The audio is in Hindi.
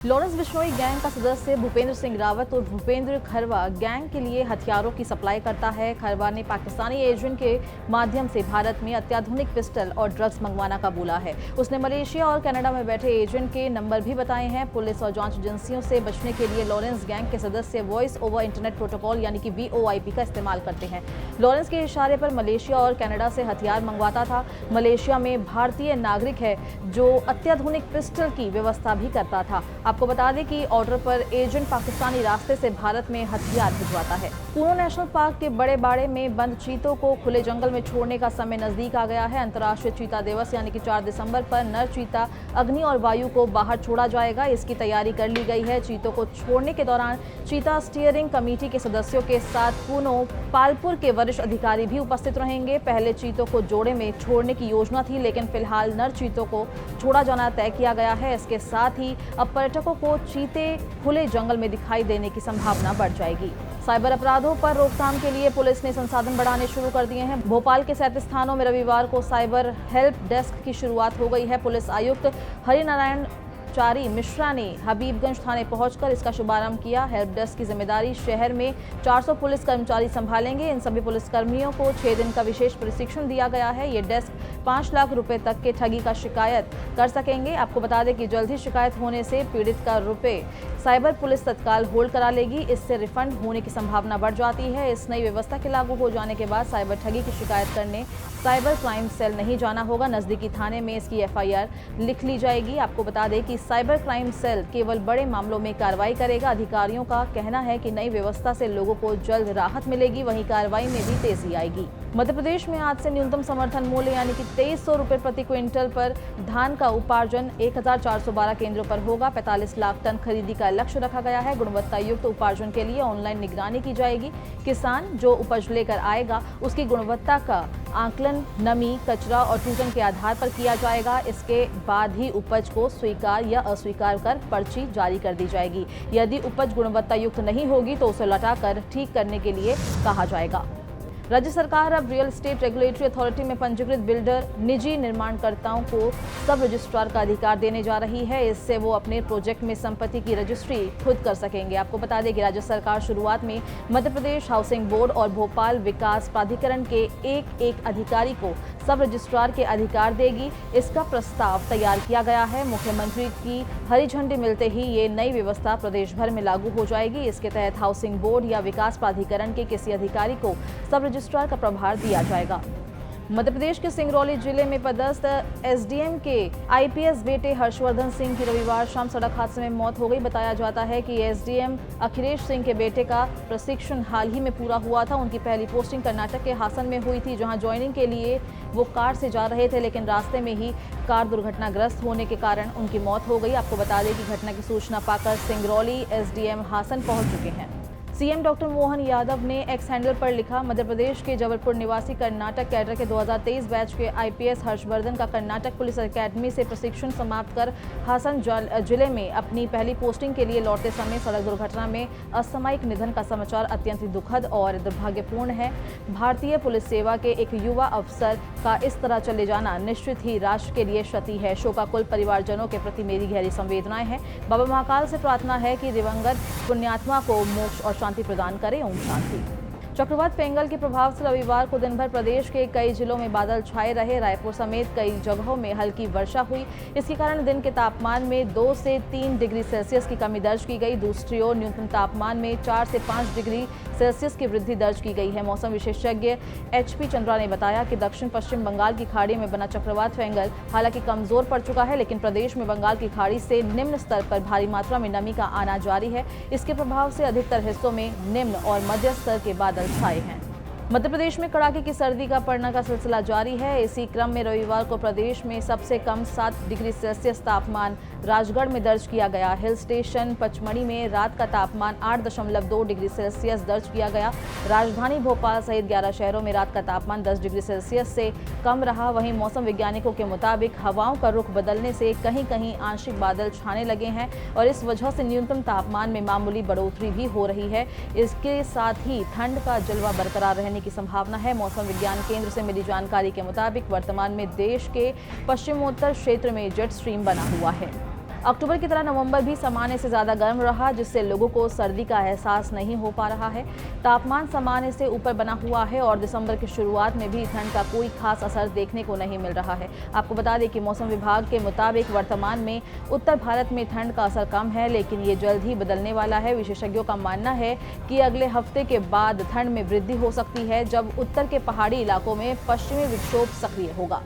लॉरेंस बिश्नोई गैंग का सदस्य भूपेंद्र सिंह रावत और भूपेंद्र खरवा गैंग के लिए हथियारों की सप्लाई करता है। खरवा ने पाकिस्तानी एजेंट के माध्यम से भारत में अत्याधुनिक पिस्टल और ड्रग्स मंगवाना का बोला है। उसने मलेशिया और कनाडा में बैठे एजेंट के नंबर भी बताए हैं। पुलिस और जांच एजेंसियों से बचने के लिए लॉरेंस गैंग के सदस्य वॉइस ओवर इंटरनेट प्रोटोकॉल यानी कि VoIP का इस्तेमाल करते हैं। लॉरेंस के इशारे पर मलेशिया और कनाडा से हथियार मंगवाता था। मलेशिया में भारतीय नागरिक है जो अत्याधुनिक पिस्टल की व्यवस्था भी करता था। आपको बता दें कि ऑर्डर पर एजेंट पाकिस्तानी रास्ते से भारत में हथियार भिजवाता है। पूनो नेशनल पार्क के बड़े बाड़े में बंद चीतों को खुले जंगल में छोड़ने का समय नजदीक आ गया है। अंतर्राष्ट्रीय चीता दिवस यानी कि 4 दिसंबर पर नर चीता अग्नि और वायु को बाहर छोड़ा जाएगा। इसकी तैयारी कर ली गई है। चीतों को छोड़ने के दौरान चीता स्टीयरिंग कमेटी के सदस्यों के साथ पूनो पालपुर के वरिष्ठ अधिकारी भी उपस्थित रहेंगे। पहले चीतों को जोड़े में छोड़ने की योजना थी, लेकिन फिलहाल नर चीतों को छोड़ा जाना तय किया गया है। इसके साथ ही अब पर्यटकों को चीते खुले जंगल में दिखाई देने की संभावना बढ़ जाएगी। साइबर अपराधों पर रोकथाम के लिए पुलिस ने संसाधन बढ़ाने शुरू कर दिए हैं। भोपाल के 37 थानों में रविवार को साइबर हेल्प डेस्क की शुरुआत हो गई है। पुलिस आयुक्त हरिनारायण चारी मिश्रा ने हबीबगंज थाने पहुंचकर इसका शुभारंभ किया। हेल्प डेस्क की जिम्मेदारी शहर में 400 पुलिस कर्मचारी संभालेंगे। इन सभी पुलिसकर्मियों को 6 दिन का विशेष प्रशिक्षण दिया गया है। ये डेस्क 5 लाख रुपए तक के ठगी का शिकायत कर सकेंगे। आपको बता दें कि जल्द ही शिकायत होने से पीड़ित का रुपए साइबर पुलिस तत्काल होल्ड करा लेगी। इससे रिफंड होने की संभावना बढ़ जाती है। इस नई व्यवस्था के लागू हो जाने के बाद साइबर ठगी की शिकायत करने साइबर क्राइम सेल नहीं जाना होगा। नजदीकी थाने में इसकी FIR लिख ली जाएगी। आपको बता दें कि साइबर क्राइम सेल केवल बड़े मामलों में कार्रवाई करेगा। अधिकारियों का कहना है कि नई व्यवस्था से लोगों को जल्द राहत मिलेगी, वहीं कार्रवाई में भी तेजी आएगी। मध्य प्रदेश में आज से न्यूनतम समर्थन मूल्य यानी कि 2300 रुपए प्रति क्विंटल पर धान का उपार्जन 1412 केंद्रों पर होगा। 45 लाख टन खरीदी का लक्ष्य रखा गया है। गुणवत्ता युक्त उपार्जन के लिए ऑनलाइन निगरानी की जाएगी। किसान जो उपज लेकर आएगा उसकी गुणवत्ता का आकलन नमी, कचरा और टूटन के आधार पर किया जाएगा। इसके बाद ही उपज को स्वीकार या अस्वीकार कर पर्ची जारी कर दी जाएगी। यदि उपज गुणवत्ता युक्त नहीं होगी तो उसे लौटाकर ठीक करने के लिए कहा जाएगा। राज्य सरकार अब रियल एस्टेट रेगुलेटरी अथॉरिटी में पंजीकृत बिल्डर निजी निर्माणकर्ताओं को सब रजिस्ट्रार का अधिकार देने जा रही है। इससे वो अपने प्रोजेक्ट में संपत्ति की रजिस्ट्री खुद कर सकेंगे। आपको बता दें कि राज्य सरकार शुरुआत में मध्य प्रदेश हाउसिंग बोर्ड और भोपाल विकास प्राधिकरण के एक अधिकारी को सब रजिस्ट्रार के अधिकार देगी। इसका प्रस्ताव तैयार किया गया है। मुख्यमंत्री की हरी झंडी मिलते ही ये नई व्यवस्था प्रदेश भर में लागू हो जाएगी। इसके तहत हाउसिंग बोर्ड या विकास प्राधिकरण के किसी अधिकारी को सब रजिस्ट्रार का प्रभार दिया जाएगा। मध्य प्रदेश के सिंगरौली जिले में पदस्थ SDM के IPS बेटे हर्षवर्धन सिंह की रविवार शाम सड़क हादसे में मौत हो गई। बताया जाता है कि SDM अखिलेश सिंह के बेटे का प्रशिक्षण हाल ही में पूरा हुआ था। उनकी पहली पोस्टिंग कर्नाटक के हासन में हुई थी, जहां ज्वाइनिंग के लिए वो कार से जा रहे थे, लेकिन रास्ते में ही कार दुर्घटनाग्रस्त होने के कारण उनकी मौत हो गई। आपको बता दें कि घटना की सूचना पाकर सिंगरौली SDM हासन पहुंच चुके हैं। CM डॉक्टर मोहन यादव ने एक्स हैंडल पर लिखा, मध्य प्रदेश के जबलपुर निवासी कर्नाटक कैडर के 2023 बैच के IPS हर्षवर्धन का कर्नाटक पुलिस अकेडमी से प्रशिक्षण समाप्त कर हासन जिले में अपनी पहली पोस्टिंग के लिए लौटते समय सड़क दुर्घटना में असामयिक निधन का समाचार अत्यंत दुखद और दुर्भाग्यपूर्ण है। भारतीय पुलिस सेवा के एक युवा अफसर का इस तरह चले जाना निश्चित ही राष्ट्र के लिए क्षति है। शोकाकुल परिवारजनों के प्रति मेरी गहरी संवेदनाएं हैं। बाबा महाकाल से प्रार्थना है कि दिवंगत पुण्यात्मा को मोक्ष और शांति प्रदान करें। ओम शांति। चक्रवात पेंगल के प्रभाव से रविवार को दिन भर प्रदेश के कई जिलों में बादल छाए रहे। रायपुर समेत कई जगहों में हल्की वर्षा हुई। इसके कारण दिन के तापमान में 2 से 3 डिग्री सेल्सियस की कमी दर्ज की गई। दूसरी ओर न्यूनतम तापमान में 4 से 5 डिग्री सेल्सियस की वृद्धि दर्ज की गई है। मौसम विशेषज्ञ HP चंद्रा ने बताया कि दक्षिण पश्चिम बंगाल की खाड़ी में बना चक्रवात पेंगल हालांकि कमजोर पड़ चुका है, लेकिन प्रदेश में बंगाल की खाड़ी से निम्न स्तर पर भारी मात्रा में नमी का आना जारी है। इसके प्रभाव से अधिकतर हिस्सों में निम्न और मध्य स्तर के बादल छाए हैं। मध्य प्रदेश में कड़ाके की सर्दी का पड़ना का सिलसिला जारी है। इसी क्रम में रविवार को प्रदेश में सबसे कम 7 डिग्री सेल्सियस तापमान राजगढ़ में दर्ज किया गया। हिल स्टेशन पचमढ़ी में रात का तापमान 8.2 डिग्री सेल्सियस दर्ज किया गया। राजधानी भोपाल सहित 11 शहरों में रात का तापमान 10 डिग्री सेल्सियस से कम रहा। वहीं मौसम वैज्ञानिकों के मुताबिक हवाओं का रुख बदलने से कहीं कहीं आंशिक बादल छाने लगे हैं और इस वजह से न्यूनतम तापमान में मामूली बढ़ोतरी भी हो रही है। इसके साथ ही ठंड का जलवा बरकरार रहने की संभावना है। मौसम विज्ञान केंद्र से मिली जानकारी के मुताबिक वर्तमान में देश के पश्चिमोत्तर क्षेत्र में जेट स्ट्रीम बना हुआ है। अक्टूबर की तरह नवंबर भी सामान्य से ज़्यादा गर्म रहा, जिससे लोगों को सर्दी का एहसास नहीं हो पा रहा है। तापमान सामान्य से ऊपर बना हुआ है और दिसंबर की शुरुआत में भी ठंड का कोई खास असर देखने को नहीं मिल रहा है। आपको बता दें कि मौसम विभाग के मुताबिक वर्तमान में उत्तर भारत में ठंड का असर कम है, लेकिन ये जल्द ही बदलने वाला है। विशेषज्ञों का मानना है कि अगले हफ्ते के बाद ठंड में वृद्धि हो सकती है, जब उत्तर के पहाड़ी इलाकों में पश्चिमी विक्षोभ सक्रिय होगा।